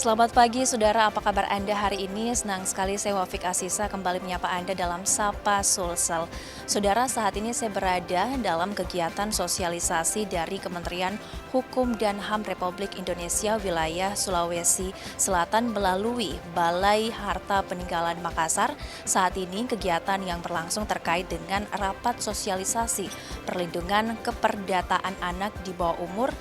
Selamat pagi saudara, apa kabar Anda hari ini? Senang sekali saya Wafik Asisa kembali menyapa Anda dalam Sapa Sulsel. Saudara, saat ini saya berada dalam kegiatan sosialisasi dari Kementerian Hukum dan HAM Republik Indonesia wilayah Sulawesi Selatan melalui Balai Harta Peninggalan Makassar. Saat ini kegiatan yang berlangsung terkait dengan rapat sosialisasi perlindungan keperdataan anak di bawah umur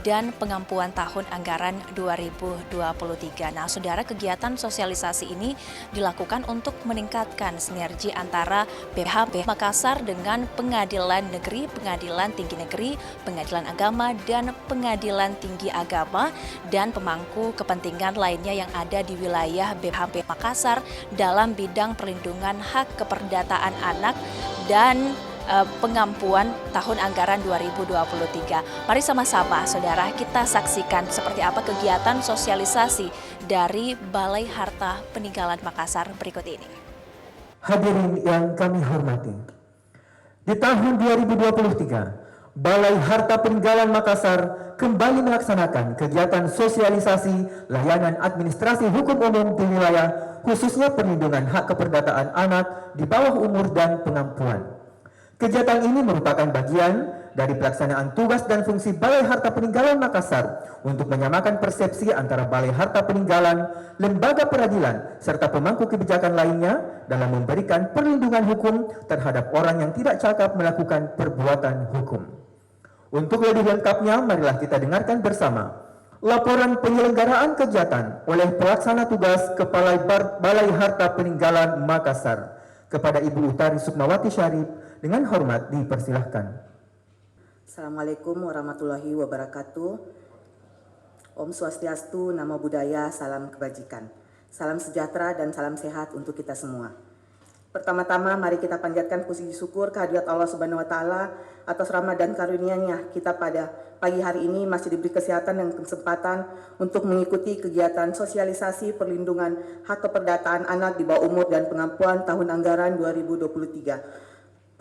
dan pengampuan tahun anggaran 2023. Nah, saudara, kegiatan sosialisasi ini dilakukan untuk meningkatkan sinergi antara BHP Makassar dengan Pengadilan Negeri, Pengadilan Tinggi Negeri, Pengadilan Agama, dan Pengadilan Tinggi Agama, dan pemangku kepentingan lainnya yang ada di wilayah BHP Makassar dalam bidang perlindungan hak keperdataan anak dan pengampuan tahun anggaran 2023. Mari sama-sama saudara kita saksikan seperti apa kegiatan sosialisasi dari Balai Harta Peninggalan Makassar berikut ini. Hadirin yang kami hormati, di tahun 2023, Balai Harta Peninggalan Makassar kembali melaksanakan kegiatan sosialisasi layanan administrasi hukum umum di wilayah khususnya perlindungan hak keperdataan anak di bawah umur dan pengampuan. Kegiatan ini merupakan bagian dari pelaksanaan tugas dan fungsi Balai Harta Peninggalan Makassar untuk menyamakan persepsi antara Balai Harta Peninggalan, lembaga peradilan, serta pemangku kebijakan lainnya dalam memberikan perlindungan hukum terhadap orang yang tidak cakap melakukan perbuatan hukum. Untuk lebih lengkapnya, marilah kita dengarkan bersama laporan penyelenggaraan kegiatan oleh pelaksana tugas Kepala Balai Harta Peninggalan Makassar. Kepada Ibu Utari Sukmawati Syarif, dengan hormat dipersilahkan. Assalamualaikum warahmatullahi wabarakatuh. Om Swastiastu, Namo Buddhaya, salam kebajikan. Salam sejahtera dan salam sehat untuk kita semua. Pertama-tama mari kita panjatkan puji syukur kehadirat Allah Subhanahu wa taala atas rahmat dan karunia-Nya kita pada pagi hari ini masih diberi kesehatan dan kesempatan untuk mengikuti kegiatan sosialisasi perlindungan hak keperdataan anak di bawah umur dan pengampuan tahun anggaran 2023.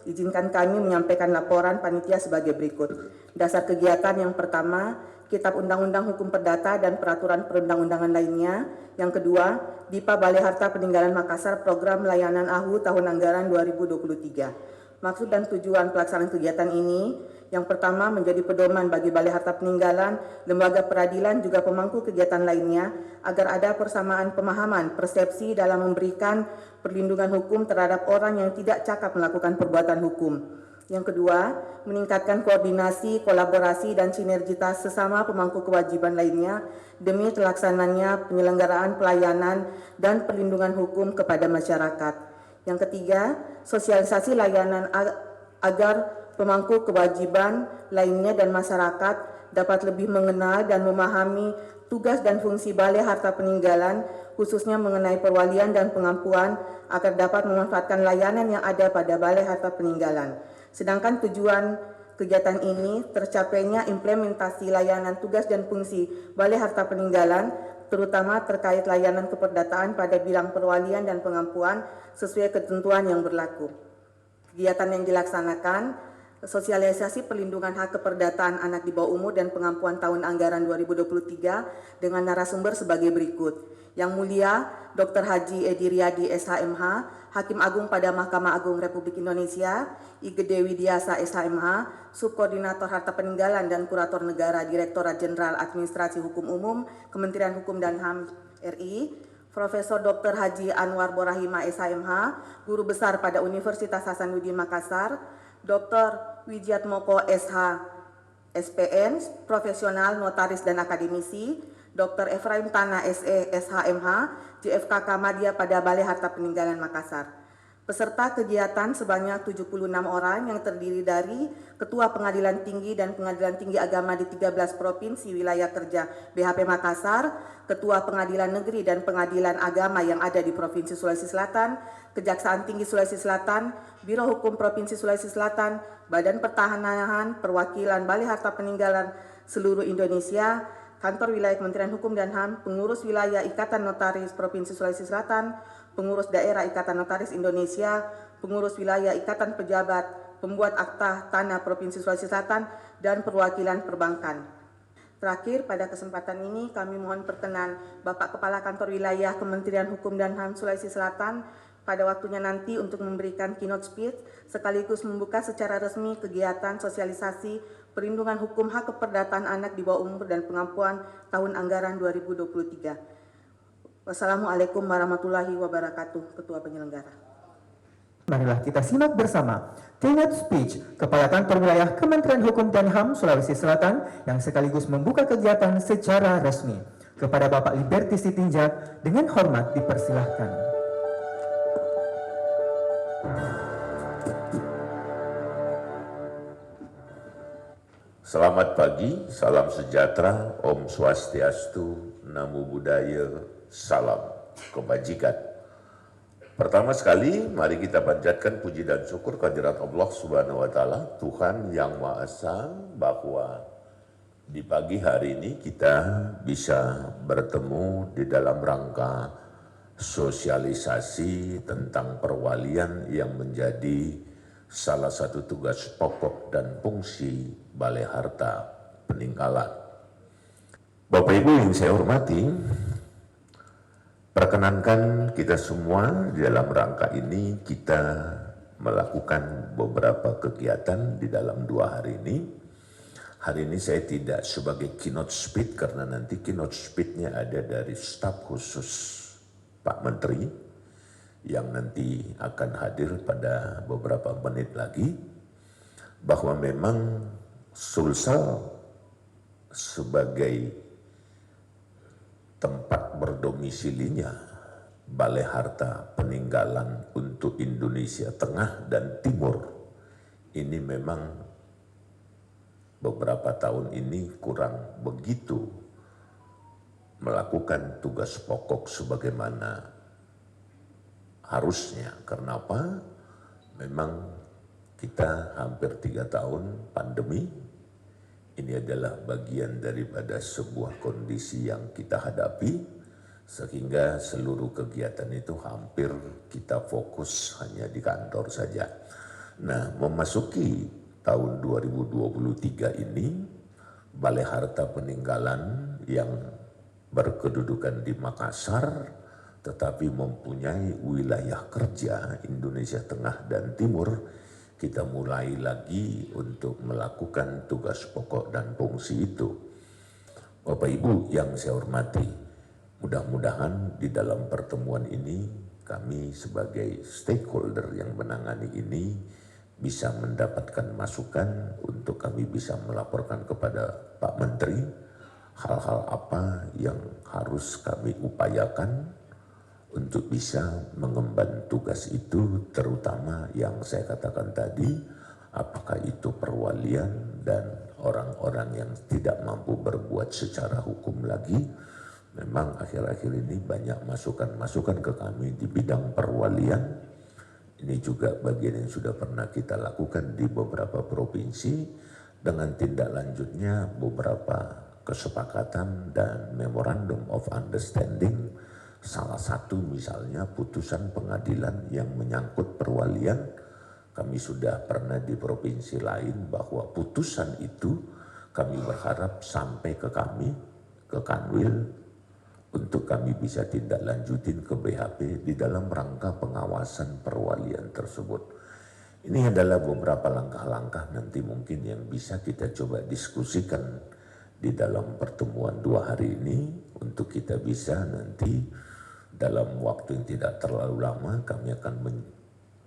Izinkan kami menyampaikan laporan panitia sebagai berikut. Dasar kegiatan yang pertama, Kitab Undang-Undang Hukum Perdata dan Peraturan Perundang-undangan lainnya. Yang kedua, DIPA Balai Harta Peninggalan Makassar Program Layanan AHU tahun anggaran 2023. Maksud dan tujuan pelaksanaan kegiatan ini, yang pertama menjadi pedoman bagi Balai Harta Peninggalan, lembaga peradilan juga pemangku kegiatan lainnya agar ada persamaan pemahaman, persepsi dalam memberikan perlindungan hukum terhadap orang yang tidak cakap melakukan perbuatan hukum. Yang kedua, meningkatkan koordinasi, kolaborasi, dan sinergitas sesama pemangku kewajiban lainnya demi terlaksananya penyelenggaraan pelayanan dan perlindungan hukum kepada masyarakat. Yang ketiga, sosialisasi layanan agar pemangku kewajiban lainnya dan masyarakat dapat lebih mengenal dan memahami tugas dan fungsi Balai Harta Peninggalan, khususnya mengenai perwalian dan pengampuan, agar dapat memanfaatkan layanan yang ada pada Balai Harta Peninggalan. Sedangkan tujuan kegiatan ini tercapainya implementasi layanan tugas dan fungsi Balai Harta Peninggalan, terutama terkait layanan keperdataan pada bidang perwalian dan pengampuan sesuai ketentuan yang berlaku. Kegiatan yang dilaksanakan, sosialisasi perlindungan hak keperdataan anak di bawah umur dan pengampuan tahun anggaran 2023 dengan narasumber sebagai berikut. Yang Mulia Dr. Haji Edi Riyadi SHMH, Hakim Agung pada Mahkamah Agung Republik Indonesia, I Gede Widiasa SHMH, Subkoordinator Harta Peninggalan dan Kurator Negara Direktorat Jenderal Administrasi Hukum Umum, Kementerian Hukum dan HAM RI, Profesor Dr. Haji Anwar Borahima SHMH, Guru Besar pada Universitas Hasanuddin Makassar, Dr. Wijiatmoko SH SPN, Profesional, Notaris dan Akademisi, Dr. Efraim Tanah SE SHMH, JFKK Madya pada Balai Harta Peninggalan Makassar. Peserta kegiatan sebanyak 76 orang yang terdiri dari Ketua Pengadilan Tinggi dan Pengadilan Tinggi Agama di 13 Provinsi Wilayah Kerja BHP Makassar, Ketua Pengadilan Negeri dan Pengadilan Agama yang ada di Provinsi Sulawesi Selatan, Kejaksaan Tinggi Sulawesi Selatan, Biro Hukum Provinsi Sulawesi Selatan, Badan Pertanahan Perwakilan Balai Harta Peninggalan seluruh Indonesia, Kantor Wilayah Kementerian Hukum dan HAM, Pengurus Wilayah Ikatan Notaris Provinsi Sulawesi Selatan, Pengurus Daerah Ikatan Notaris Indonesia, Pengurus Wilayah Ikatan Pejabat, Pembuat Akta Tanah Provinsi Sulawesi Selatan, dan Perwakilan Perbankan. Terakhir, pada kesempatan ini kami mohon perkenan Bapak Kepala Kantor Wilayah Kementerian Hukum dan HAM Sulawesi Selatan pada waktunya nanti untuk memberikan keynote speech sekaligus membuka secara resmi kegiatan sosialisasi perlindungan hukum hak keperdataan anak di bawah umur dan pengampuan tahun anggaran 2023. Wassalamualaikum warahmatullahi wabarakatuh, Ketua Penyelenggara. Marilah kita simak bersama keynote speech Kepala Kantor Wilayah Kementerian Hukum dan HAM Sulawesi Selatan yang sekaligus membuka kegiatan secara resmi. Kepada Bapak Liberty Sitinjak dengan hormat dipersilahkan. Selamat pagi, salam sejahtera, Om Swastiastu, Namo Buddhaya, salam kebajikan. Pertama sekali, mari kita panjatkan puji dan syukur kehadirat Allah Subhanahu wa Ta'ala, Tuhan yang Maha Esa, bahwa di pagi hari ini kita bisa bertemu di dalam rangka sosialisasi tentang perwalian yang menjadi salah satu tugas pokok dan fungsi Balai Harta Peninggalan. Bapak Ibu yang saya hormati, perkenankan kita semua di dalam rangka ini kita melakukan beberapa kegiatan di dalam 2 hari ini. Hari ini saya tidak sebagai keynote speech karena nanti keynote speech-nya ada dari staf khusus Pak Menteri yang nanti akan hadir pada beberapa menit lagi, bahwa memang Sulsel sebagai tempat berdomisilinya Balai Harta Peninggalan untuk Indonesia Tengah dan Timur ini memang beberapa tahun ini kurang begitu melakukan tugas pokok sebagaimana harusnya. Kenapa? Memang kita hampir 3 tahun pandemi. Ini adalah bagian daripada sebuah kondisi yang kita hadapi, sehingga seluruh kegiatan itu hampir kita fokus hanya di kantor saja. Nah, memasuki tahun 2023 ini, Balai Harta Peninggalan yang berkedudukan di Makassar, tetapi mempunyai wilayah kerja Indonesia Tengah dan Timur, kita mulai lagi untuk melakukan tugas pokok dan fungsi itu. Bapak Ibu yang saya hormati, mudah-mudahan di dalam pertemuan ini kami sebagai stakeholder yang menangani ini bisa mendapatkan masukan untuk kami bisa melaporkan kepada Pak Menteri hal-hal apa yang harus kami upayakan untuk bisa mengemban tugas itu, terutama yang saya katakan tadi, apakah itu perwalian dan orang-orang yang tidak mampu berbuat secara hukum lagi. Memang akhir-akhir ini banyak masukan-masukan ke kami di bidang perwalian. Ini juga bagian yang sudah pernah kita lakukan di beberapa provinsi, dengan tindak lanjutnya beberapa kesepakatan dan memorandum of understanding. Salah satu misalnya putusan pengadilan yang menyangkut perwalian, kami sudah pernah di provinsi lain bahwa putusan itu kami berharap sampai ke kami, ke Kanwil, untuk kami bisa tindak lanjutin ke BHP di dalam rangka pengawasan perwalian tersebut. Ini adalah beberapa langkah-langkah nanti mungkin yang bisa kita coba diskusikan di dalam pertemuan 2 hari ini, untuk kita bisa nanti dalam waktu yang tidak terlalu lama kami akan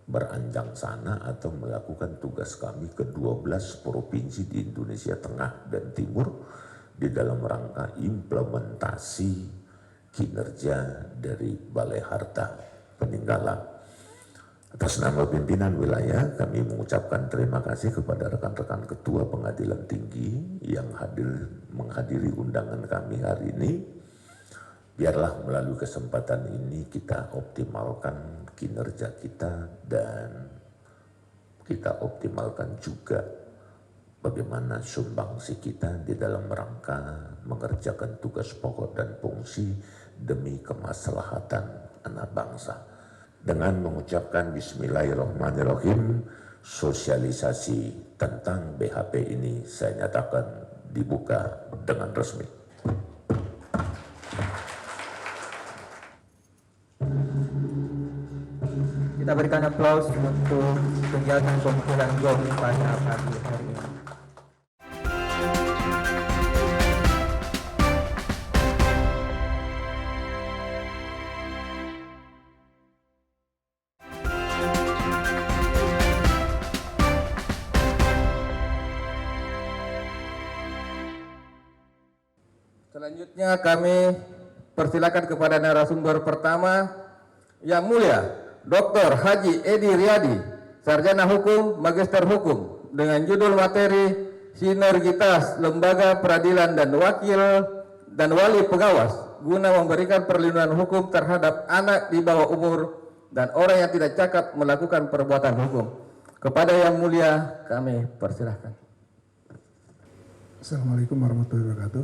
beranjang sana atau melakukan tugas kami ke 12 provinsi di Indonesia Tengah dan Timur di dalam rangka implementasi kinerja dari Balai Harta Peninggalan. Atas nama pimpinan wilayah kami mengucapkan terima kasih kepada rekan-rekan Ketua Pengadilan Tinggi yang menghadiri undangan kami hari ini. Biarlah melalui kesempatan ini kita optimalkan kinerja kita dan kita optimalkan juga bagaimana sumbangsi kita di dalam rangka mengerjakan tugas pokok dan fungsi demi kemaslahatan anak bangsa. Dengan mengucapkan Bismillahirrahmanirrahim, sosialisasi tentang BHP ini saya nyatakan dibuka dengan resmi. Kita berikan aplaus untuk kegiatan pemukulan gong pada pagi hari ini. Selanjutnya kami persilakan kepada narasumber pertama, Yang Mulia Dr. Haji Edi Riyadi, Sarjana Hukum, Magister Hukum, dengan judul materi Sinergitas Lembaga Peradilan dan Wali Pengawas guna memberikan perlindungan hukum terhadap anak di bawah umur dan orang yang tidak cakap melakukan perbuatan hukum. Kepada Yang Mulia kami persilahkan. Assalamualaikum warahmatullahi wabarakatuh.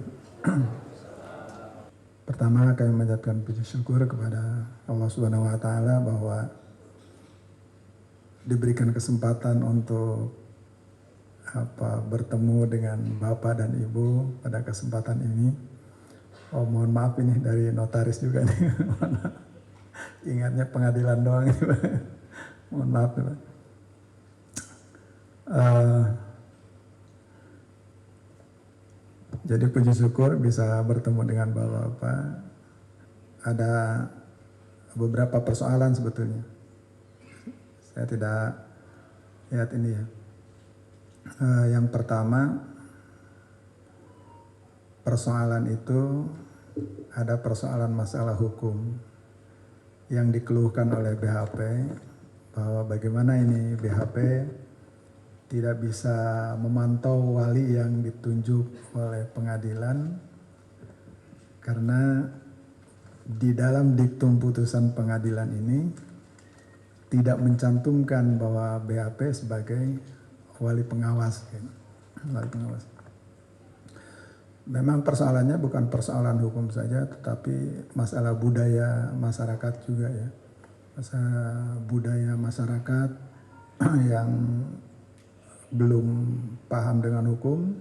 Pertama kami mengucapkan puji syukur kepada Allah Subhanahu wa taala bahwa diberikan kesempatan untuk bertemu dengan Bapak dan Ibu pada kesempatan ini. Oh, mohon maaf ini dari notaris juga nih. Ingatnya pengadilan doang. Mohon maaf. Jadi puji syukur bisa bertemu dengan Bapak-Bapak. Ada beberapa persoalan sebetulnya. Saya tidak lihat ini ya. Yang pertama, persoalan itu ada persoalan masalah hukum yang dikeluhkan oleh BHP bahwa bagaimana ini BHP tidak bisa memantau wali yang ditunjuk oleh pengadilan karena di dalam diktum putusan pengadilan ini tidak mencantumkan bahwa BHP sebagai wali pengawas. Wali pengawas. Memang persoalannya bukan persoalan hukum saja, tetapi masalah budaya masyarakat juga ya. Masalah budaya masyarakat yang belum paham dengan hukum,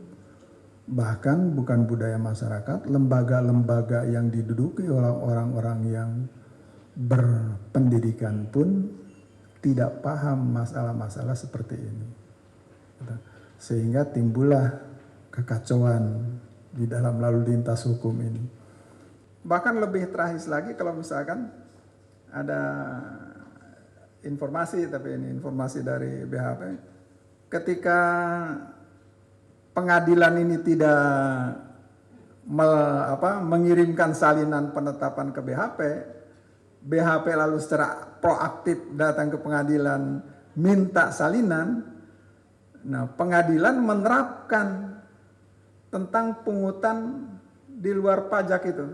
bahkan bukan budaya masyarakat, lembaga-lembaga yang diduduki oleh orang-orang yang berpendidikan pun tidak paham masalah-masalah seperti ini. Sehingga timbullah kekacauan di dalam lalu lintas hukum ini. Bahkan lebih tragis lagi kalau misalkan ada informasi, tapi ini informasi dari BHP, ketika pengadilan ini tidak mengirimkan salinan penetapan ke BHP, BHP lalu secara proaktif datang ke pengadilan minta salinan. Nah, pengadilan menerapkan tentang pungutan di luar pajak itu,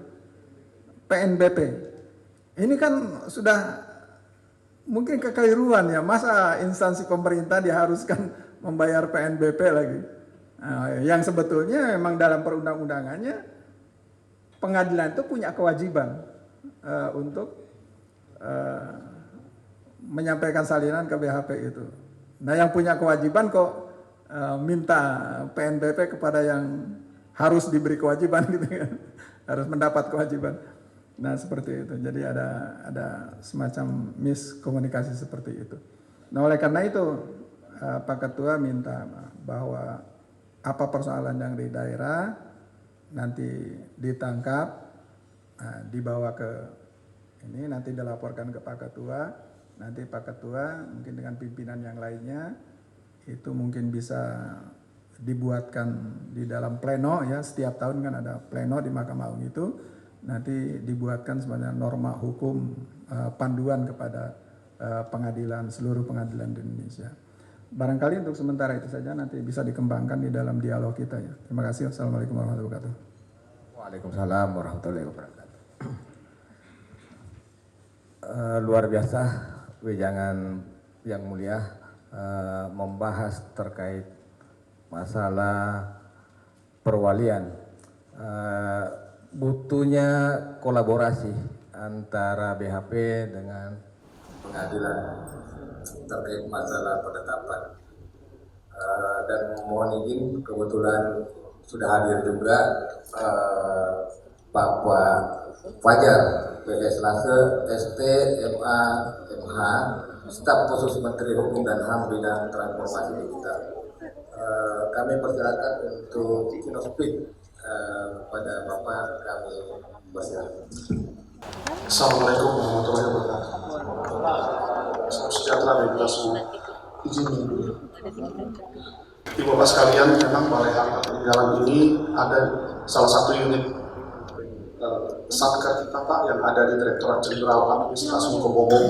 PNBP. Ini kan sudah mungkin kekeliruan ya, masa instansi pemerintah diharuskan membayar PNBP lagi. Nah, yang sebetulnya memang dalam perundang-undangannya pengadilan itu punya kewajiban untuk menyampaikan salinan ke BHP itu. Nah, yang punya kewajiban kok minta PNBP kepada yang harus diberi kewajiban gitu kan, harus mendapat kewajiban. Nah, seperti itu. Jadi ada semacam miskomunikasi seperti itu. Nah, oleh karena itu Pak Ketua minta bahwa apa persoalan yang di daerah nanti ditangkap, dibawa ke ini, nanti dilaporkan ke Pak Ketua. Nanti Pak Ketua mungkin dengan pimpinan yang lainnya itu mungkin bisa dibuatkan di dalam pleno ya, setiap tahun kan ada pleno di Mahkamah Agung itu, nanti dibuatkan sebenarnya norma hukum panduan kepada pengadilan, seluruh pengadilan di Indonesia. Barangkali untuk sementara itu saja, nanti bisa dikembangkan di dalam dialog kita ya. Terima kasih. Wassalamualaikum warahmatullahi wabarakatuh. Waalaikumsalam warahmatullahi wabarakatuh. Luar biasa wejangan Yang Mulia membahas terkait masalah perwalian. Butuhnya kolaborasi antara BHP dengan pengadilan terkait masalah penetapan. Dan mohon izin, kebetulan sudah hadir juga Bapak Fajar PS Lase, ST, MA, MH, staf khusus Menteri Hukum dan HAM bidang transformasi digital. Kami persilakan untuk speak kepada Bapak, kami persilakan. Assalamualaikum warahmatullahi wabarakatuh. Salam sejahtera bagi kita semua. Izin dulu. Ibu Bapak sekalian, memang Balai Harta Peninggalan ini ada salah satu unit satker kita Pak yang ada di Direktorat Jenderal Administrasi Kebomong.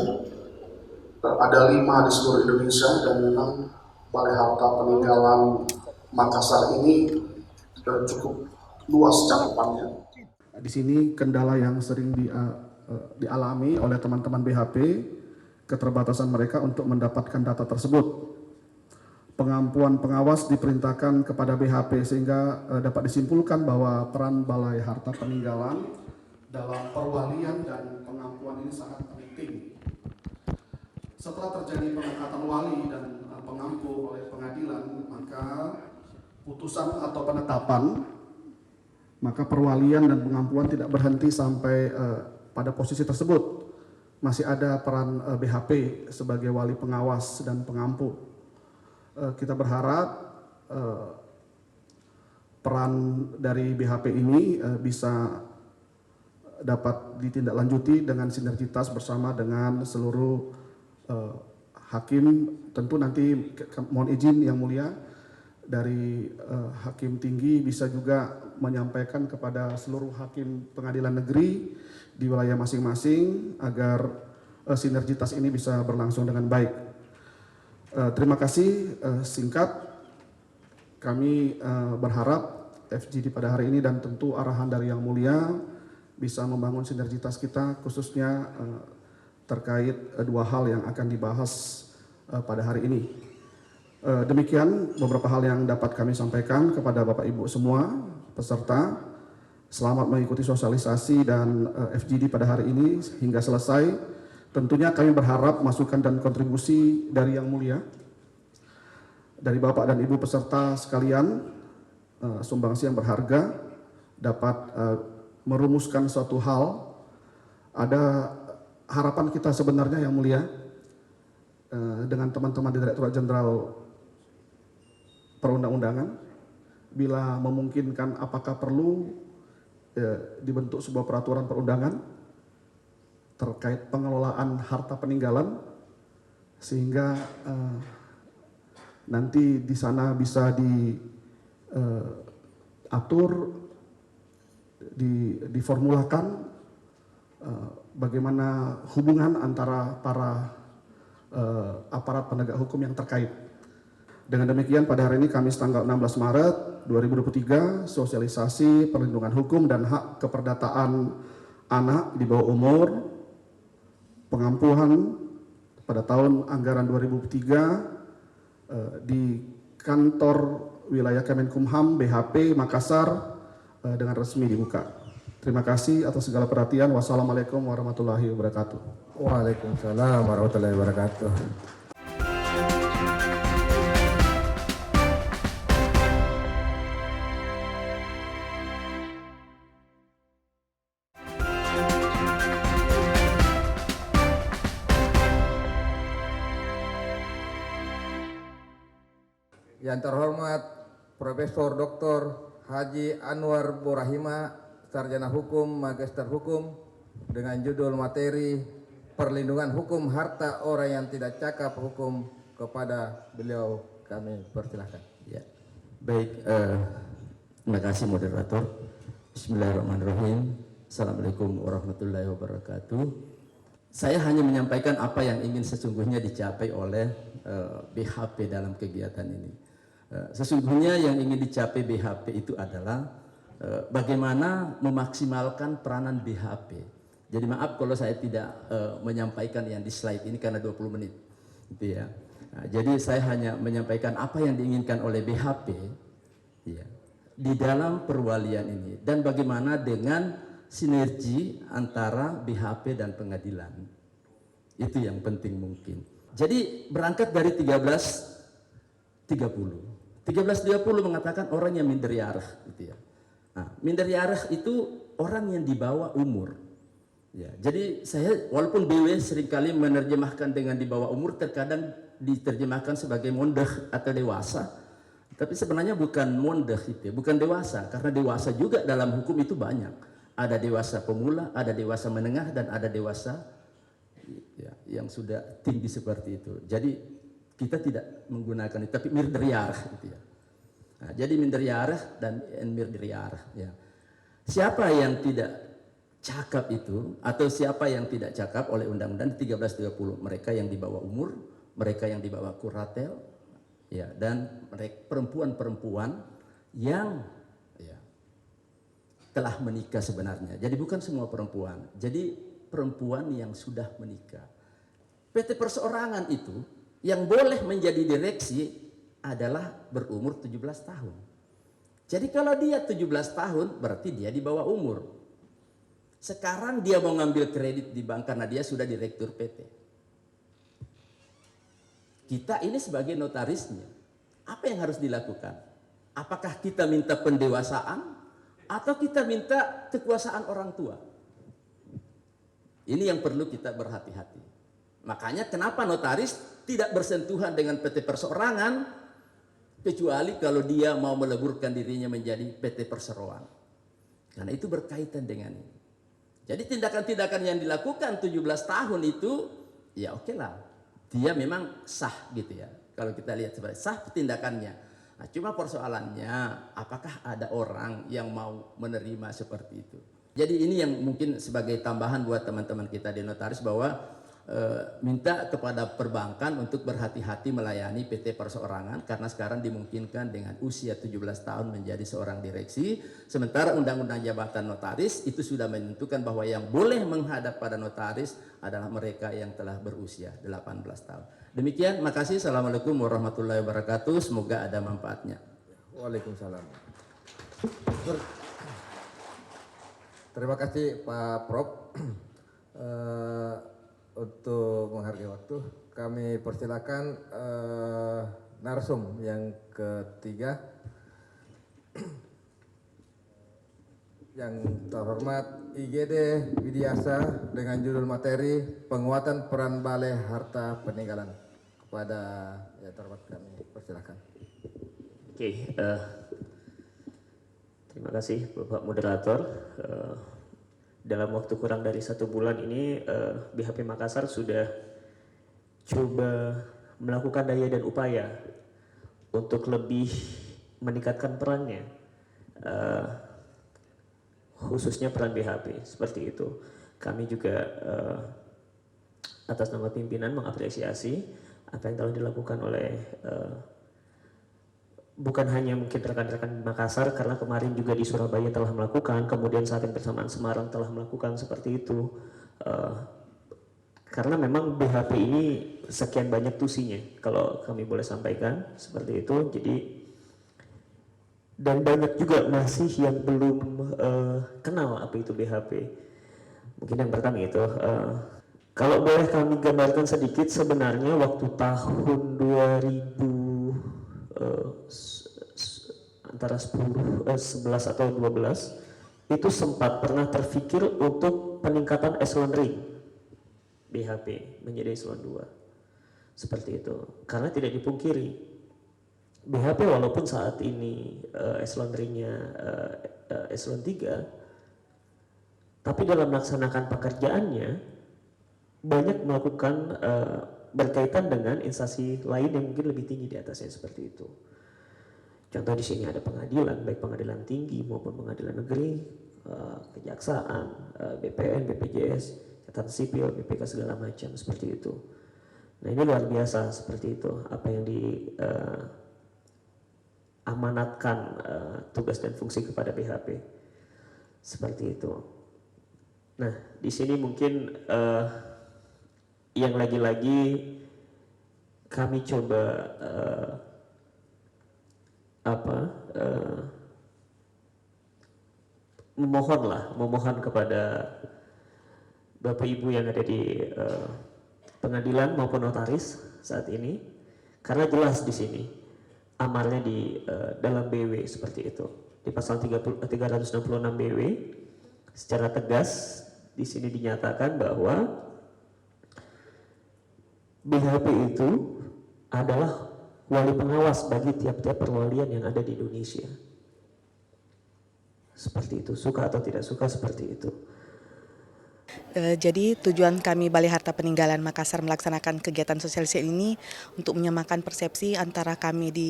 Ada 5 di seluruh Indonesia dan memang Balai Harta Peninggalan Makassar ini cukup luas cakupannya. Di sini kendala yang sering dialami oleh teman-teman BHP, keterbatasan mereka untuk mendapatkan data tersebut. Pengampuan pengawas diperintahkan kepada BHP sehingga dapat disimpulkan bahwa peran Balai Harta Peninggalan dalam perwalian dan pengampuan ini sangat penting. Setelah terjadi pengangkatan wali dan pengampu oleh pengadilan, maka putusan atau penetapan, maka perwalian dan pengampuan tidak berhenti sampai pada posisi tersebut. Masih ada peran BHP sebagai wali pengawas dan pengampu. Kita berharap peran dari BHP ini bisa dapat ditindaklanjuti dengan sinergitas bersama dengan seluruh hakim. Tentu nanti mohon izin yang mulia dari hakim tinggi bisa juga menyampaikan kepada seluruh hakim pengadilan negeri di wilayah masing-masing agar sinergitas ini bisa berlangsung dengan baik. Terima kasih. Singkat, kami berharap FGD pada hari ini dan tentu arahan dari Yang Mulia bisa membangun sinergitas kita khususnya terkait 2 hal yang akan dibahas pada hari ini. Demikian beberapa hal yang dapat kami sampaikan kepada Bapak Ibu semua peserta. Selamat mengikuti sosialisasi dan FGD pada hari ini hingga selesai. Tentunya kami berharap masukan dan kontribusi dari Yang Mulia, dari Bapak dan Ibu peserta sekalian, sumbangsi yang berharga dapat merumuskan suatu hal. Ada harapan kita sebenarnya Yang Mulia dengan teman-teman di Direktorat Jenderal Perundang-undangan, bila memungkinkan apakah perlu dibentuk sebuah peraturan perundangan terkait pengelolaan harta peninggalan sehingga nanti di sana bisa diatur, diformulakan bagaimana hubungan antara para aparat penegak hukum yang terkait. Dengan demikian pada hari ini Kamis tanggal 16 Maret 2023 sosialisasi perlindungan hukum dan hak keperdataan anak di bawah umur, pengampuan pada tahun anggaran 2003 di kantor wilayah Kemenkumham BHP Makassar dengan resmi dibuka. Terima kasih atas segala perhatian. Wassalamualaikum warahmatullahi wabarakatuh. Waalaikumsalam warahmatullahi wabarakatuh. Yang terhormat Profesor Dr. Haji Anwar Borahima, Sarjana Hukum, Magister Hukum, dengan judul materi Perlindungan Hukum Harta Orang yang Tidak Cakap Hukum, kepada beliau kami persilahkan. Ya. Baik, terima kasih moderator. Bismillahirrahmanirrahim. Assalamualaikum warahmatullahi wabarakatuh. Saya hanya menyampaikan apa yang ingin sesungguhnya dicapai oleh BHP dalam kegiatan ini. Sesungguhnya yang ingin dicapai BHP itu adalah bagaimana memaksimalkan peranan BHP. Jadi maaf kalau saya tidak menyampaikan yang di slide ini karena 20 menit. Gitu ya. Nah, jadi saya hanya menyampaikan apa yang diinginkan oleh BHP ya, di dalam perwalian ini. Dan bagaimana dengan sinergi antara BHP dan pengadilan. Itu yang penting mungkin. Jadi berangkat dari 13.30. 1320 mengatakan orang yang minder yarah gitu ya. Nah, minder yarah itu orang yang di bawah umur. Ya, jadi saya walaupun BW seringkali menerjemahkan dengan di bawah umur, terkadang diterjemahkan sebagai mondeh atau dewasa. Tapi sebenarnya bukan mondeh itu, bukan dewasa, karena dewasa juga dalam hukum itu banyak. Ada dewasa pemula, ada dewasa menengah, dan ada dewasa ya, yang sudah tinggi seperti itu. Jadi kita tidak menggunakan itu, tapi mirdriyarah gitu ya. Nah, jadi mirdriyarah dan mirdriyarah ya. Siapa yang tidak cakap itu atau siapa yang tidak cakap oleh undang-undang 1330? Mereka yang di bawah umur, mereka yang di bawah kuratel ya, dan perempuan-perempuan yang ya, telah menikah sebenarnya. Jadi bukan semua perempuan. Jadi perempuan yang sudah menikah. PT perseorangan itu yang boleh menjadi direksi adalah berumur 17 tahun. Jadi kalau dia 17 tahun berarti dia di bawah umur. Sekarang dia mau ngambil kredit di bank karena dia sudah direktur PT. Kita ini sebagai notarisnya, apa yang harus dilakukan? Apakah kita minta pendewasaan atau kita minta kekuasaan orang tua? Ini yang perlu kita berhati-hati. Makanya kenapa notaris tidak bersentuhan dengan PT perseorangan kecuali kalau dia mau meleburkan dirinya menjadi PT perseroan. Karena itu berkaitan dengan ini. Jadi tindakan-tindakan yang dilakukan 17 tahun itu ya oke lah. Dia memang sah gitu ya. Kalau kita lihat sebagai sah tindakannya. Nah, cuma persoalannya apakah ada orang yang mau menerima seperti itu. Jadi ini yang mungkin sebagai tambahan buat teman-teman kita di notaris bahwa minta kepada perbankan untuk berhati-hati melayani PT perseorangan karena sekarang dimungkinkan dengan usia 17 tahun menjadi seorang direksi, sementara undang-undang jabatan notaris itu sudah menentukan bahwa yang boleh menghadap pada notaris adalah mereka yang telah berusia 18 tahun. Demikian, makasih. Assalamualaikum warahmatullahi wabarakatuh. Semoga ada manfaatnya. Waalaikumsalam. Terima kasih Pak Prof. Untuk menghargai waktu, kami persilakan narsum yang ketiga, yang terhormat IGD Widiasa dengan judul materi penguatan peran Balai Harta Peninggalan. Kepada yang terhormat kami persilakan. Oke, terima kasih Bapak Moderator. Dalam waktu kurang dari 1 bulan ini BHP Makassar sudah coba melakukan daya dan upaya untuk lebih meningkatkan perannya, khususnya peran BHP seperti itu. Kami juga atas nama pimpinan mengapresiasi apa yang telah dilakukan oleh bukan hanya mungkin rekan-rekan Makassar, karena kemarin juga di Surabaya telah melakukan, kemudian saat yang bersamaan Semarang telah melakukan seperti itu. Karena memang BHP ini sekian banyak tusinya, kalau kami boleh sampaikan seperti itu. Jadi dan banyak juga masih yang belum kenal apa itu BHP. Mungkin yang pertama itu, kalau boleh kami gambarkan sedikit, sebenarnya waktu tahun 2000 antara 11 atau 12 itu sempat pernah terfikir untuk peningkatan eselon ring BHP menjadi eselon 2 seperti itu, karena tidak dipungkiri BHP walaupun saat ini eselon ringnya eselon 3, tapi dalam melaksanakan pekerjaannya banyak melakukan berkaitan dengan instansi lain yang mungkin lebih tinggi di atasnya seperti itu. Contoh di sini ada pengadilan, baik pengadilan tinggi maupun pengadilan negeri, kejaksaan, BPN, BPJS, catatan sipil, BPK segala macam seperti itu. Nah ini luar biasa seperti itu apa yang diamanatkan tugas dan fungsi kepada BHP seperti itu. Nah di sini mungkin yang lagi-lagi kami coba memohon kepada Bapak Ibu yang ada di pengadilan maupun notaris saat ini, karena jelas di sini amarnya di dalam BW seperti itu. Di pasal 366 BW secara tegas di sini dinyatakan bahwa BHP itu adalah wali pengawas bagi tiap-tiap perwalian yang ada di Indonesia. Seperti itu, suka atau tidak suka seperti itu. Jadi tujuan kami Balai Harta Peninggalan Makassar melaksanakan kegiatan sosialisasi ini untuk menyamakan persepsi antara kami di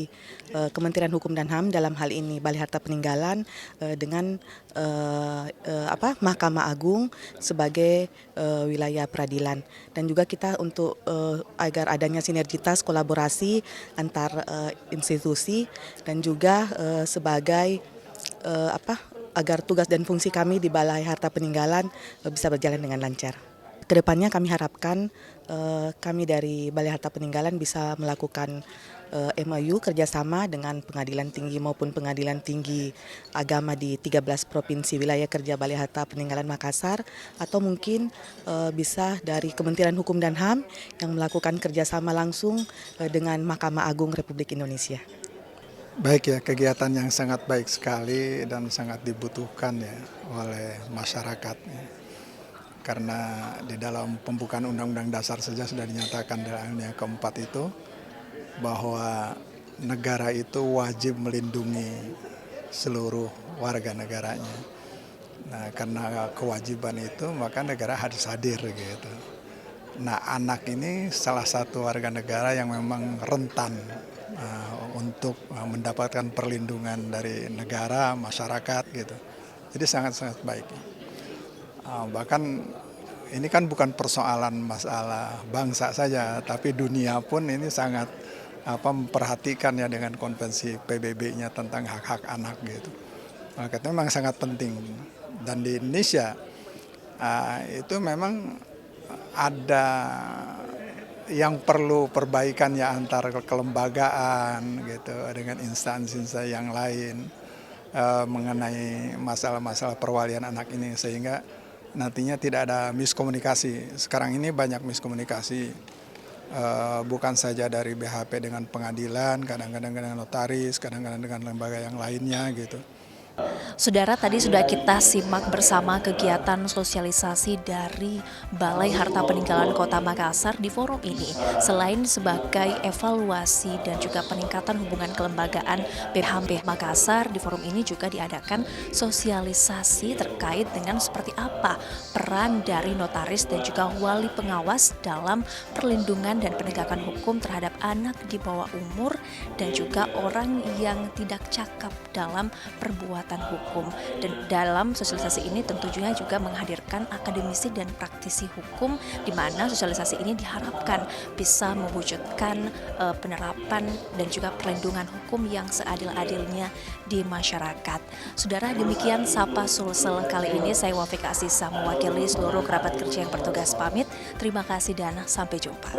Kementerian Hukum dan HAM dalam hal ini Balai Harta Peninggalan dengan Mahkamah Agung sebagai wilayah peradilan, dan juga kita untuk agar adanya sinergitas kolaborasi antar institusi dan juga sebagai agar tugas dan fungsi kami di Balai Harta Peninggalan bisa berjalan dengan lancar. Kedepannya kami harapkan kami dari Balai Harta Peninggalan bisa melakukan MOU kerjasama dengan pengadilan tinggi maupun pengadilan tinggi agama di 13 provinsi wilayah kerja Balai Harta Peninggalan Makassar, atau mungkin bisa dari Kementerian Hukum dan HAM yang melakukan kerjasama langsung dengan Mahkamah Agung Republik Indonesia. Baik ya, kegiatan yang sangat baik sekali dan sangat dibutuhkan ya oleh masyarakat. Karena di dalam pembukaan Undang-Undang Dasar saja sudah dinyatakan dalam yang keempat itu bahwa negara itu wajib melindungi seluruh warga negaranya. Nah, karena kewajiban itu maka negara harus hadir gitu. Nah, anak ini salah satu warga negara yang memang rentan untuk mendapatkan perlindungan dari negara, masyarakat gitu. Jadi sangat-sangat baik. Bahkan ini kan bukan persoalan masalah bangsa saja, tapi dunia pun ini sangat memperhatikan ya dengan konvensi PBB-nya tentang hak-hak anak gitu. Maka itu memang sangat penting. Dan di Indonesia itu memang ada yang perlu perbaikan ya antar kelembagaan gitu dengan instansi yang lain mengenai masalah-masalah perwalian anak ini, sehingga nantinya tidak ada miskomunikasi. Sekarang ini banyak miskomunikasi bukan saja dari BHP dengan pengadilan, kadang-kadang dengan notaris, kadang-kadang dengan lembaga yang lainnya gitu. Saudara, tadi sudah kita simak bersama kegiatan sosialisasi dari Balai Harta Peninggalan Kota Makassar di forum ini. Selain sebagai evaluasi dan juga peningkatan hubungan kelembagaan BHP Makassar, di forum ini juga diadakan sosialisasi terkait dengan seperti apa peran dari notaris dan juga wali pengawas dalam perlindungan dan penegakan hukum terhadap anak di bawah umur dan juga orang yang tidak cakap dalam perbuatan hukum. Dan dalam sosialisasi ini tentunya juga menghadirkan akademisi dan praktisi hukum, di mana sosialisasi ini diharapkan bisa mewujudkan penerapan dan juga perlindungan hukum yang seadil-adilnya di masyarakat. Saudara, demikian Sapa Sulsel kali ini. Saya Wafik Asisa mewakili seluruh kerabat kerja yang bertugas pamit. Terima kasih dan sampai jumpa.